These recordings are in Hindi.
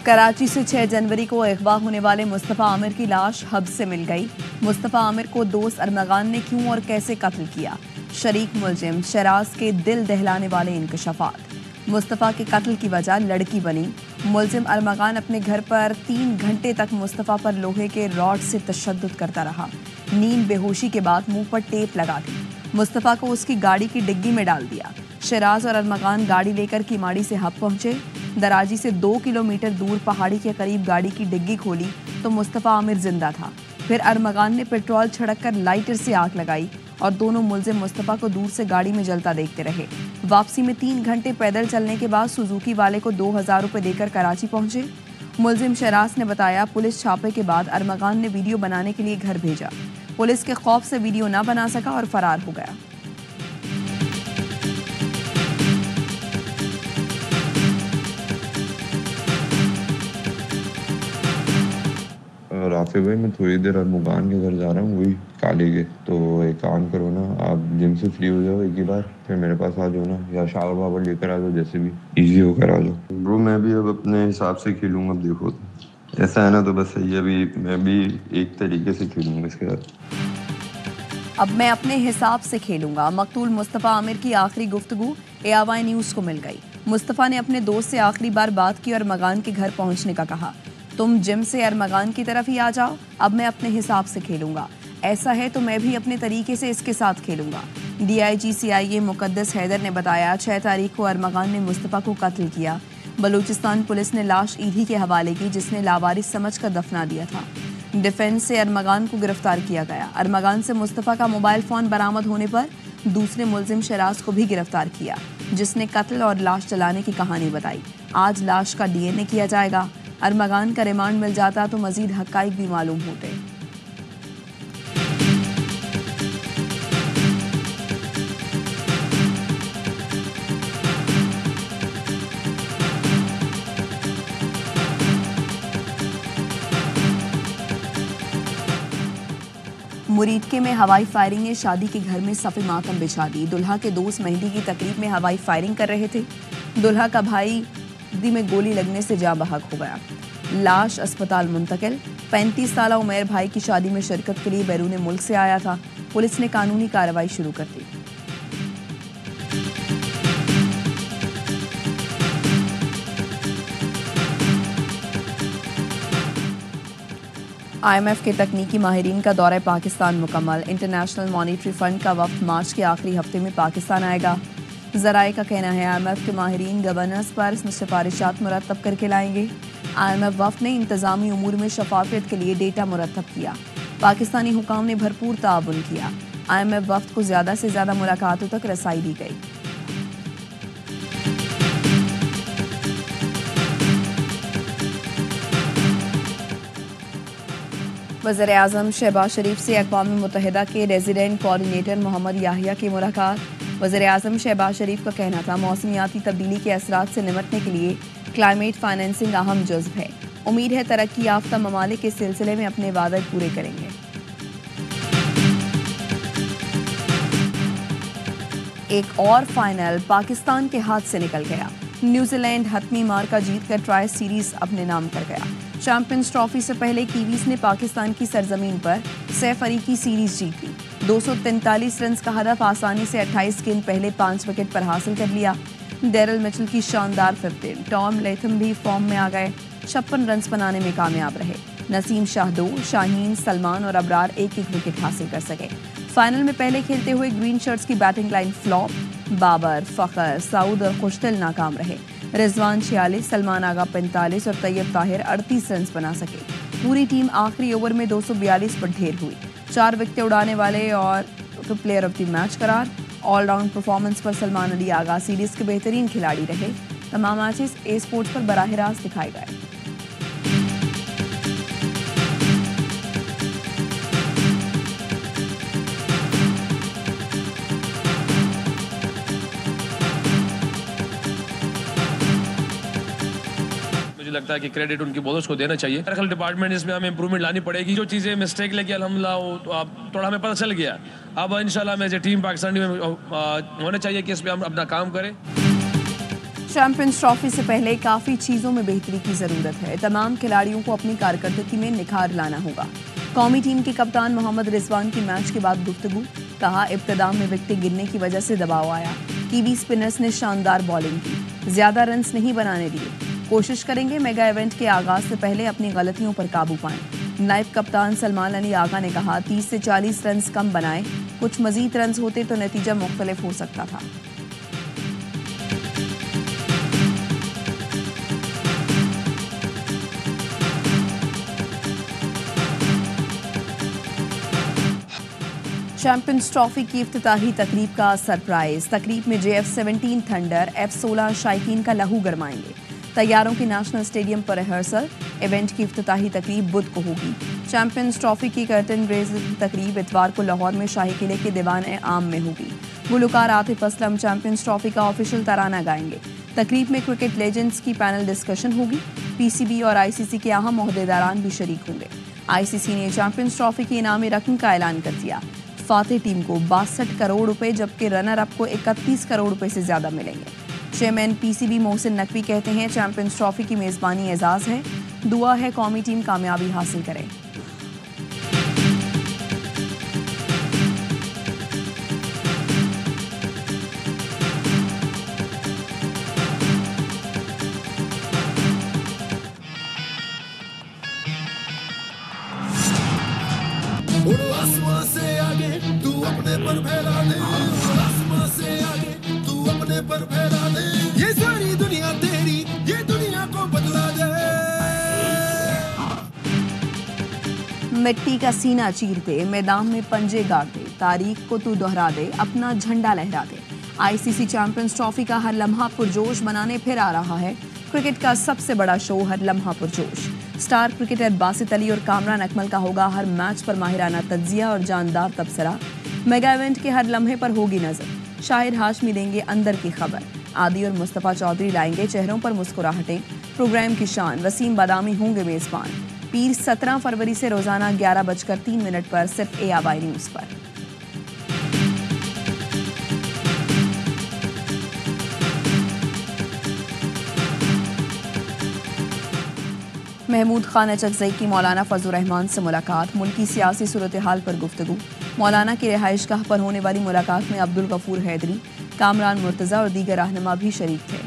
कराची से 6 जनवरी को अगवा होने वाले मुस्तफ़ा आमिर की लाश हब से मिल गई। मुस्तफ़ा आमिर को दोस्त अरमगान ने क्यों और कैसे कत्ल किया? शरीक मुलजिम शराज के दिल दहलाने वाले इंकशाफात। मुस्तफ़ा के कत्ल की वजह लड़की बनी। मुलजिम अरमगान अपने घर पर 3 घंटे तक मुस्तफ़ा पर लोहे के रॉड से तशद्दुद करता रहा। नींद बेहोशी के बाद मुंह पर टेप लगा दी। मुस्तफ़ा को उसकी गाड़ी की डिग्गी में डाल दिया। शराज और अरमगान गाड़ी लेकर किमाड़ी से हब पहुंचे। दराजी से 2 किलोमीटर दूर पहाड़ी के करीब गाड़ी की डिग्गी खोली तो मुस्तफ़ा आमिर जिंदा था। फिर अरमगान ने पेट्रोल छिड़ककर लाइटर से आग लगाई और दोनों मुलजिम मुस्तफ़ा को दूर से गाड़ी में जलता देखते रहे। वापसी में 3 घंटे पैदल चलने के बाद सुजुकी वाले को 2000 रुपये देकर कराची पहुंचे। मुलजिम शराज ने बताया, पुलिस छापे के बाद अरमगान ने वीडियो बनाने के लिए घर भेजा। पुलिस के खौफ से वीडियो न बना सका और फरार हो गया। राफे भाई, मैं थोड़ी देर अरमगान के घर जा रहा हूँ, वही काले के। तो एक काम करो ना, आप जिम से फ्री हो जाओ एक ही बार, फिर मेरे पास आ जाओ ना, या शावर वावर लेकर आ जाओ, जैसे भी इजी होकर आ जाओ। ब्रो मैं भी अब अपने हिसाब से खेलूंगा। अब देखो तो ऐसा है ना, तो बस सही है। अभी मैं भी एक तरीके से खेलूंगा इसके साथ। अब मैं अपने हिसाब से खेलूंगा। मकतूल मुस्तफ़ा आमिर की आखिरी गुफ्तगू AY न्यूज़ को मिल गई। मुस्तफ़ा ने अपने दोस्त से आखिरी बार बात की और अरमगान के घर पहुंचने का कहा। तुम जिम से अरमगान की तरफ ही आ जाओ, अब मैं अपने हिसाब से खेलूंगा। ऐसा है तो मैं भी अपने तरीके से इसके साथ खेलूंगा। DIG CIA मुकद्दस हैदर ने बताया, 6 तारीख को अरमगान ने मुस्तफ़ा को कत्ल किया। बलूचिस्तान पुलिस ने लाश ईदी के हवाले की, जिसने लावारिस समझकर दफना दिया था। डिफेंस से अरमगान को गिरफ्तार किया गया। अरमगान से मुस्तफ़ा का मोबाइल फ़ोन बरामद होने पर दूसरे मुलजिम शराज को भी गिरफ्तार किया, जिसने कत्ल और लाश जलाने की कहानी बताई। आज लाश का DNA किया जाएगा। अरमगान का रिमांड मिल जाता तो मजीद हक़ाइक़ भी मालूम होते। मुरीदके में हवाई फायरिंग ने शादी के घर में सफ़े मातम बिछा दी। दुल्हा के दोस्त मेहंदी की तकरीब में हवाई फायरिंग कर रहे थे। दुल्हा का भाई दी में गोली लगने से जाँ बहक हो गया। लाश अस्पताल मुंतकिल। 35 साल उमैर भाई की शादी में शिरकत के लिए बैरून मुल्क से आया था। पुलिस ने कानूनी कार्रवाई शुरू कर दी। IMF के तकनीकी माहिरीन का दौरा पाकिस्तान मुकम्मल। इंटरनेशनल मॉनिटरी फंड का वफ्द मार्च के आखिरी हफ्ते में पाकिस्तान आएगा। ज़राए का कहना है, IMF के माहिरीन गवर्नेंस पर सिफारिशात मुरतब करके लाएंगे। IMF वफ्द ने इंतज़ामी उमूर में शफाफियत के लिए डेटा मुरतब किया। पाकिस्तानी हुकाम ने भरपूर ताउन किया। IMF वफ्द को ज़्यादा से ज़्यादा मुलाकातों तक रसाई दी गई। वज़ीर-ए-आज़म शहबाज शरीफ से अक़वाम मुत्तहिदा के रेजिडेंट कोऑर्डिनेटर मोहम्मद याहिया की मुलाकात। वज़ीर-ए-आज़म शहबाज शरीफ का कहना था, मौसमियाती तब्दीली के असरात से निपटने के लिए क्लाइमेट फाइनेंसिंग अहम जुज़्व है। उम्मीद है तरक्की याफ्ता ममालिक के सिलसिले में अपने वादे पूरे करेंगे। एक और फाइनल पाकिस्तान के हाथ से निकल गया। न्यूजीलैंड हतमी मार्का जीतकर ट्राई सीरीज अपने नाम कर गया। चैंपियंस ट्रॉफी से पहले कीवीज ने पाकिस्तान की सरजमीन पर सैफ अली की सीरीज जीत ली। 243 रन का हदफ आसानी से 28 गेंद पहले 5 विकेट पर हासिल कर लिया। डेरिल मिचेल की शानदार 15। टॉम लेथम भी फॉर्म में आ गए, 56 रन बनाने में कामयाब रहे। नसीम शाह 2, शाहीन, सलमान और अबरार एक विकेट हासिल कर सके। फाइनल में पहले खेलते हुए ग्रीन शर्ट्स की batting line flop. Babar, Fakhar, Saud और खुशदिल नाकाम रहे। रिजवान 46, सलमान आगा 45 और तैयब ताहिर 38 रन बना सके। पूरी टीम आखिरी ओवर में 242 पर ढेर हुई। 4 विकेट उड़ाने वाले और प्लेयर ऑफ द मैच करार। ऑलराउंड परफॉर्मेंस पर सलमान अली आगा सीरीज के बेहतरीन खिलाड़ी रहे। तमाम मैचेस ए स्पोर्ट्स पर बराह रास्त दिखाए गए। लगता है कि क्रेडिट उनकी बॉलर्स को देना चाहिए। टेक्निकल डिपार्टमेंट इसमें हमें इंप्रूवमेंट लानी पड़ेगी। जो चीज़ें मिस्टेक लगी अल्हम्दुलिल्लाह वो तो अब थोड़ा हमें पता चल गया। अब इंशाल्लाह में टीम पाकिस्तानी में होना चाहिए कि इस पर हम अपना काम करें। चैंपियंस ट्रॉफी से पहले काफ़ी चीज़ों में बेहतरी की ज़रूरत है। तमाम खिलाड़ियों को अपनी कारकर्दगी में निखार लाना होगा। कौमी टीम के कप्तान मोहम्मद रिजवान की मैच के बाद गुफ्तगू। कहा, इब्तिदा में विकेटें गिरने की वजह से दबाव आया। कीवी स्पिनर्स ने शानदार बॉलिंग की, ज़्यादा रन्स नहीं बनाने दिए। कोशिश करेंगे मेगा इवेंट के आगाज से पहले अपनी गलतियों पर काबू पाएं। नायब कप्तान सलमान अली आगा ने कहा, 30 से 40 रन्स कम बनाए, कुछ मजीद रन्स होते तो नतीजा मुख्तलिफ हो सकता था। चैंपियंस ट्रॉफी की इफ्तिताही तकरीब का सरप्राइज। तकरीब में JF-17 थंडर F-16 शाइकीन का लहू गरमाएंगे। तैयारों की नेशनल स्टेडियम पर रिहर्सल। इवेंट की इफ्तिताही तकरीब बुध को होगी। चैंपियंस ट्रॉफी की कर्टन रेज तकरीब इतवार को लाहौर में शाही किले के दीवान-ए-आम में होगी। गुलकार आतिफ असलम चैंपियंस ट्रॉफी का ऑफिशियल तराना गाएंगे। तकरीब में क्रिकेट लेजेंड्स की पैनल डिस्कशन होगी। PCB और ICC के अहम ओहदेदारान भी शरीक होंगे। ICC ने चैंपियंस ट्रॉफी की इनामी रकम का ऐलान कर दिया। फातेह टीम को 62 करोड़ रुपए, जबकि रनर अप को 31 करोड़ रुपए से ज्यादा मिलेंगे। चेयरमैन PCB मोहसिन नकवी कहते हैं, चैंपियंस ट्रॉफी की मेजबानी एजाज है। दुआ है कौमी टीम कामयाबी हासिल करे। आसमां से आगे तू अपने पर फैला दे, आसमां से आगे तू अपने पर फैला दे, ये सारी दुनिया तेरी, ये दुनिया को बदला दे। मिट्टी का सीना चीर दे, मैदान में पंजे गाड़ दे, तारीख को तू दोहरा दे, अपना झंडा लहरा दे। ICC चैंपियंस ट्रॉफी का हर लम्हा पुरजोश बनाने फिर आ रहा है। क्रिकेट का सबसे बड़ा शो हर लम्हा पुरजोश। स्टार क्रिकेटर बासित अली और कामरान अकमल का होगा हर मैच पर माहिराना तज्जिया और जानदार तबसरा। मेगा इवेंट के हर लम्हे पर होगी नजर। शाहिर हाशमी देंगे अंदर की खबर। आदि और मुस्तफ़ा चौधरी लाएंगे चेहरों पर मुस्कुराहटें। प्रोग्राम की शान वसीम बादामी होंगे मेजबान। पीर 17 फरवरी से रोजाना 11:03 पर सिर्फ ARY न्यूज पर। महमूद खान अचकज़ई की मौलाना फजल रहमान से मुलाकात। मुल्की सियासी सूरत हाल पर गुफ्तगू। मौलाना की रिहाइशगाह पर होने वाली मुलाकात में अब्दुल गफूर हैदरी, कामरान मुर्तज़ा और दीगर रहनुमा भी शरीक थे।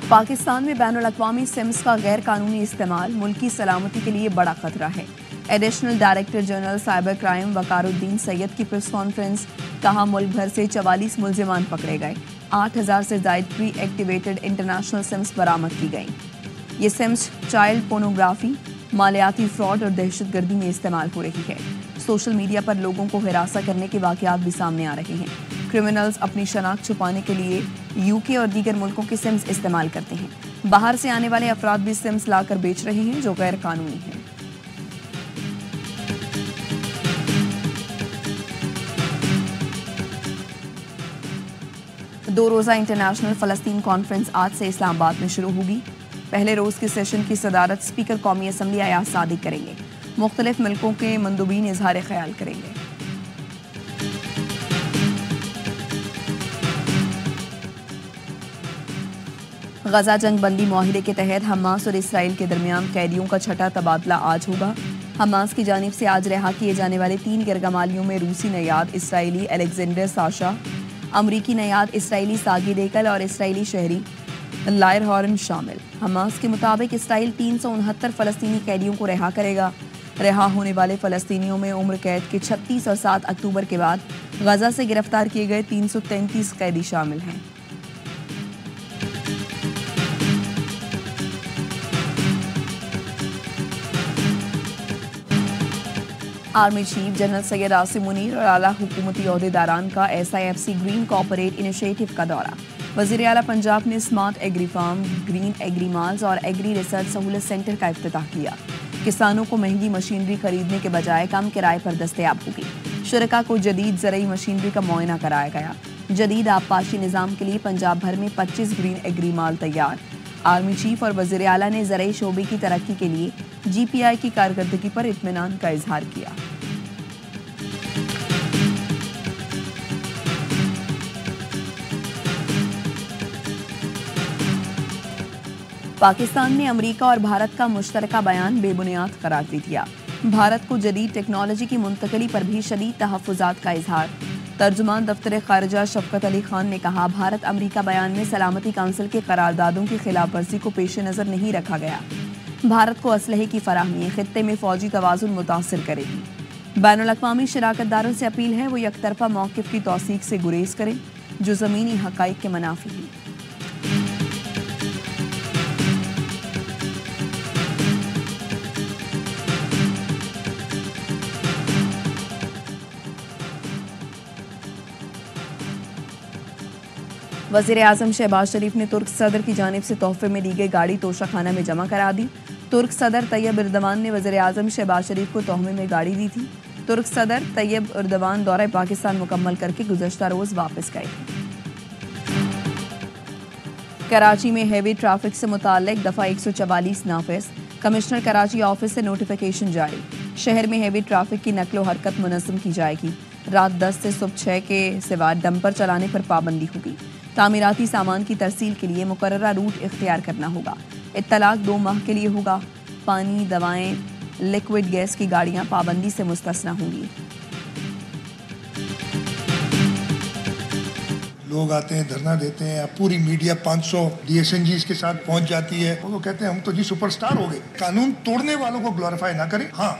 पाकिस्तान में बैनुल-अक़वामी सिम्स का गैर कानूनी इस्तेमाल मुल्की सलामती के लिए बड़ा खतरा है। Additional director general cyber crime Waqaruddin Syed की प्रेस कॉन्फ्रेंस। कहा, मुल्क भर से 44 मुल्जिमान पकड़े गए। 8000 से ज़ायद प्री एक्टिवेटेड इंटरनेशनल सिम्स बरामद की गई। ये सिम्स चाइल्ड पोर्नोग्राफी, मालियाती फ्रॉड और दहशतगर्दी में इस्तेमाल हो रही है। सोशल मीडिया पर लोगों को हिरासा करने के वाक़यात भी सामने आ रहे हैं। क्रिमिनल्स अपनी शनाख्त छुपाने के लिए UK और दीगर मुल्कों के सिम्स इस्तेमाल करते हैं। बाहर से आने वाले अफराद भी सिम्स लाकर बेच रहे हैं जो गैर कानूनी है। दो रोज़ा इंटरनेशनल फ़लस्तीन कॉन्फ्रेंस आज से इस्लामाबाद में शुरू होगी। पहले रोज़ के सेशन की सदारत स्पीकर कौमी असम्बली अयाज सादिक करेंगे। मुख्तलिफ मुल्कों के मंदूबीन इजहार ख्याल करेंगे। गजा जंग बंदी माहिरे के तहत हमास और इसराइल के दरमियान कैदियों का छठा तबादला आज होगा। हमास की जानिब से आज रिहा किए जाने वाले 3 गिरगमालियों में रूसी नयाद इसराइली एलेक्जेंडर साशा, अमरीकी नयाद इसराइली सागिद एकल और इसराइली शहरी लायर हॉर्न शामिल। हमास के मुताबिक इसराइल 369 फ़लस्तीनी कैदियों को रिहा करेगा। रिहा होने वाले फ़लस्तीनियों में उम्र कैद के 36 और 7 अक्टूबर के बाद गजा से गिरफ्तार किए गए 333 कैदी शामिल हैं। Army chief general Syed Asim Munir और आला हुकूमती ओहदेदारान का SIFC ग्रीन कॉर्पोरेट इनिशिएटिव का दौरा। वज़ीर आला पंजाब ने smart agri farm, green agri malls और एग्री रिसर्च सहूलत सेंटर का इफ्तिताह किया। किसानों को महंगी मशीनरी खरीदने के बजाय कम किराए पर दस्तयाब होगी। शुरका को जदीद ज़रई मशीनरी का मुआयना कराया गया। जदीद आबपाशी निज़ाम के लिए पंजाब भर में 25 ग्रीन एग्री माल तैयार। आर्मी चीफ और वज़ीर आला ने ज़रई शोबे की तरक्की के लिए GPI की कारकर्दगी पर इत्मीनान का इजहार किया। पाकिस्तान ने अमेरिका और भारत का मुश्तरका बयान बेबुनियाद करार दे दिया। भारत को जदीद टेक्नोलॉजी की मुंतकली पर भी शदीद तहफ़्फ़ुज़ात का इजहार। तर्जुमान दफ्तर ख़ारिजा शफ़क़त अली खान ने कहा, भारत अमेरिका बयान में सलामती काउंसिल के करारदादों की खिलाफ वर्जी को पेश नज़र नहीं रखा गया। भारत को असलहे की फराहमी खित्ते में फ़ौजी तवाज़ुन मुतासिर करेगी। बैनुल-अक़वामी शराकतदारों से अपील है वो यकतरफा मौक़िफ़ की तौसीक़ से गुरेज करें जो ज़मीनी हक़ाइक़ के मुनाफ़ी है। वज़ीर-ए-आज़म शहबाज शरीफ ने तुर्क सदर की जानिब से तोहफे में दी गई गाड़ी तोशाखाना में जमा करा दी। तुर्क सदर तैयब एर्दोगान ने वज़ीर-ए-आज़म शहबाज शरीफ को तोहफे में गाड़ी दी थी। तुर्क सदर तैयब एर्दोगान दौरा पाकिस्तान मुकम्मल करके गुज़श्ता रोज़ वापस गए थे। कराची में हेवी ट्रैफिक से मुताल्लिक दफ़ा 144 नाफिज। कमिश्नर कराची ऑफिस से नोटिफिकेशन जारी। शहर में हेवी ट्रैफिक की नकलो हरकत मुनज़्ज़म की जाएगी। रात 10 से सुबह 6 के सिवा डंपर चलाने पर पाबंदी होगी। तामीराती सामान की तरसील के लिए मुकर्ररा रूट इख्तियार करना होगा। इत्तलाक 2 माह के लिए होगा। पानी, दवाएं, लिक्विड गैस की गाड़ियां पाबंदी से मुस्तस्ना होंगी। लोग आते हैं, धरना देते हैं, पूरी मीडिया 500 DSNGs के साथ पहुंच जाती है। वो कहते हैं हम तो जी सुपरस्टार हो गए। कानून तोड़ने वालों को ग्लोरीफाई ना करें। हाँ,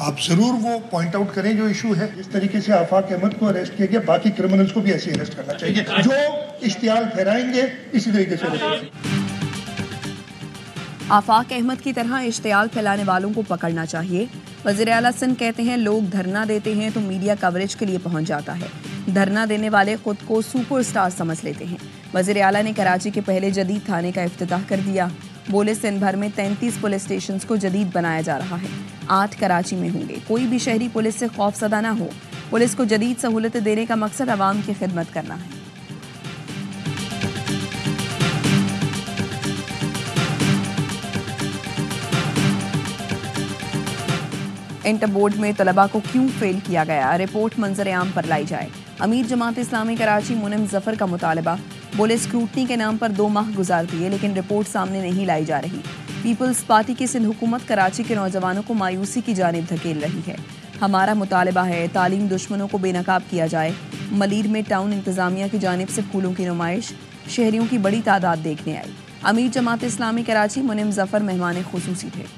आप जरूर वो पॉइंट आउट करें जो इशू है। इस तरीके से आफाक अहमद को अरेस्ट किया गया, बाकी क्रिमिनल्स को भी ऐसे अरेस्ट करना चाहिए जो इश्तियाल फहराएंगे इसी तरीके से। आफाक अहमद की तरह इश्तियाल फैलाने वालों को पकड़ना चाहिए। वज़ीर आला सिंध कहते हैं, लोग धरना देते हैं तो मीडिया कवरेज के लिए पहुंच जाता है। धरना देने वाले खुद को सुपरस्टार समझ लेते हैं। वज़ीर आला ने कराची के पहले जदीद थाने का इफ्तिताह कर दिया। बोले, सिंध भर में 33 पुलिस स्टेशन को जदीद बनाया जा रहा है। 8 कराची में होंगे। कोई भी शहरी पुलिस से खौफसदा ना हो। पुलिस को जदीद सहूलतें देने का मकसद आवाम की खिदमत करना है। इंटर बोर्ड में तलबा को क्यों फेल किया गया, रिपोर्ट मंजर आम पर लाई जाए। अमीर जमात इस्लामी कराची मुनिम जफर का मुतालबा। बोले, स्क्रूटनी के नाम पर 2 माह गुजार दिए लेकिन रिपोर्ट सामने नहीं लाई जा रही। पीपल्स पार्टी की सिंध हुकूमत कराची के नौजवानों को मायूसी की जानिब धकेल रही है। हमारा मुतालबा है तालीम दुश्मनों को बेनकाब किया जाए। मलीर में टाउन इंतजामिया की जानिब से फूलों की नुमाइश, शहरियों की बड़ी तादाद देखने आई। अमीर जमात इस्लामी कराची मुनिम जफर मेहमान खुसूसी थे।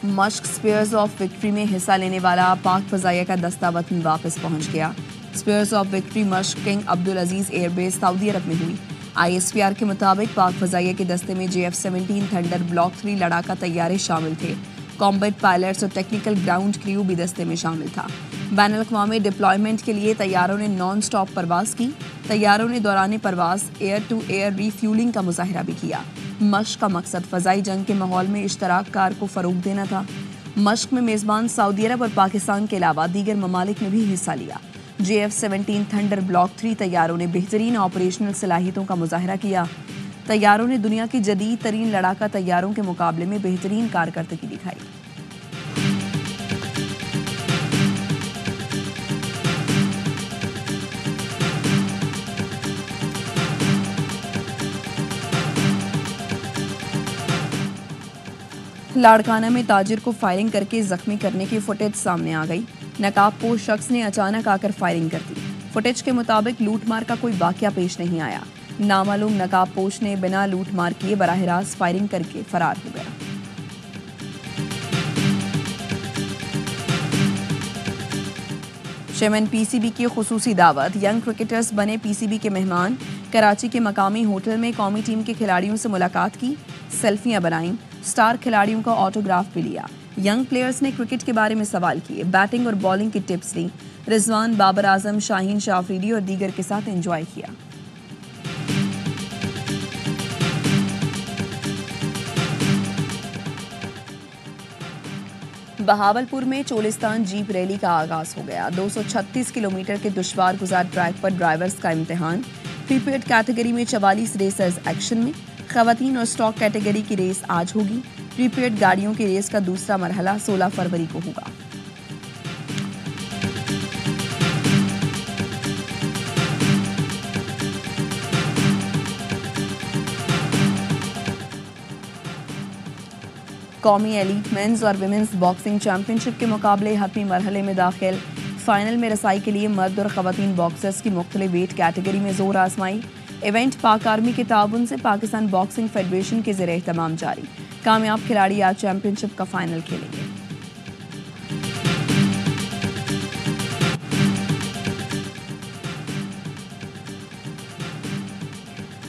मश्क स्पीयर्स ऑफ विक्ट्री में हिस्सा लेने वाला पाक फ़ज़ाइया का दस्ता वतन वापस पहुंच गया। स्पीयर्स ऑफ विक्ट्री मश्क King Abdul Aziz airbase Saudi Arab में हुई। ISPR के मुताबिक पाक फ़ज़ाइया के दस्ते में JF-17 थंडर ब्लॉक 3 लड़ाका तैयारे शामिल थे। कॉम्बैट पायलट्स और टेक्निकल ग्राउंड क्रू भी दस्ते में शामिल था। बैनुल-अक़वामी डिप्लॉयमेंट के लिए तैयारों ने नॉन स्टॉप परवाज की। तैयारों ने दौरान परवाज एयर टू एयर रीफ्यूलिंग का मुजाहिरा भी किया। मश्क का मकसद फ़ज़ाई जंग के माहौल में इश्तराक कार को फ़रोग़ देना था। मश्क में मेज़बान सऊदी अरब और पाकिस्तान के अलावा दीगर ममालिक ने भी हिस्सा लिया। JF-17 थंडर ब्लॉक 3 तैयारों ने बेहतरीन ऑपरेशनल सलाहियतों का मुजाहिरा किया। तैयारों ने दुनिया की जदीद तरीन लड़ाका तैयारों के मुकाबले में बेहतरीन कारकर्दगी दिखाई। लाड़काना में ताजिर को फायरिंग करके जख्मी करने की फुटेज सामने आ गई। नकाबपोश शख्स ने अचानक आकर फायरिंग कर दी। फुटेज के मुताबिक लूटमार का कोई वाकया पेश नहीं आया। नामालूम नकाबपोश ने बिना लूटमार किए बराह रास्त फायरिंग करके फरार हो गया। चेयरमैन PCB की खुसूसी दावत। यंग क्रिकेटर्स बने PCB के मेहमान। कराची के मकामी होटल में कौमी टीम के खिलाड़ियों से मुलाकात की, सेल्फियां बनाईं, स्टार खिलाड़ियों का ऑटोग्राफ भी लिया। यंग प्लेयर्स ने क्रिकेट के बारे में सवाल किए, बैटिंग और बॉलिंग की टिप्स ली। रिजवान, बाबर आजम, शाहीन शाह अफरीदी और दीगर के साथ एंजॉय किया। बहावलपुर में चोलिस्तान जीप रैली का आगाज हो गया। 236 किलोमीटर के दुश्वार गुजार ट्रैक पर ड्राइवर्स का इम्तिहान। प्रीपेड कैटेगरी में 44 रेसर्स एक्शन में। खवातीन और स्टॉक कैटेगरी की रेस आज होगी। प्रीपेड गाड़ियों की रेस का दूसरा मरहला 16 फरवरी को होगा। कौमी एलीट मेंस और विमेंस बॉक्सिंग चैंपियनशिप के मुकाबले हतमी मरहले में दाखिल। फाइनल में रसाई के लिए मर्द और खवातीन बॉक्सर्स की मुख्तलिफ वेट कैटेगरी में जोर आजमाई। इवेंट पाक आर्मी के ताउन से पाकिस्तान बॉक्सिंग फेडरेशन के ज़रिए एहतमाम जारी। कामयाब खिलाड़ी आज चैंपियनशिप का फाइनल खेलेंगे।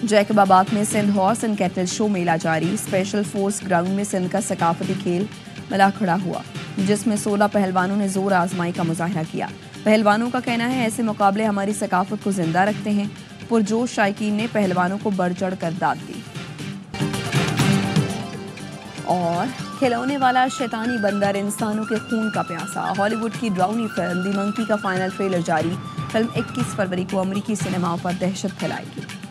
जैकबाबाद में Sindh horse and cattle show मेला जारी। स्पेशल फोर्स ग्राउंड में सिंध का सकाफती खेल मेला खड़ा हुआ, जिसमें 16 पहलवानों ने जोर आजमाई का मुजाहरा किया। पहलवानों का कहना है ऐसे मुकाबले हमारी सकाफत को जिंदा रखते हैं। पुरजोश शायकीन ने पहलवानों को बढ़ चढ़ कर दाद दी। और खिलौने वाला शैतानी बंदर इंसानों के खून का प्यासा। हॉलीवुड की ड्राउनी फिल्म दी मंकी का फाइनल ट्रेलर जारी। फिल्म 21 फरवरी को अमेरिकी सिनेमाओं पर दहशत फैलाएगी।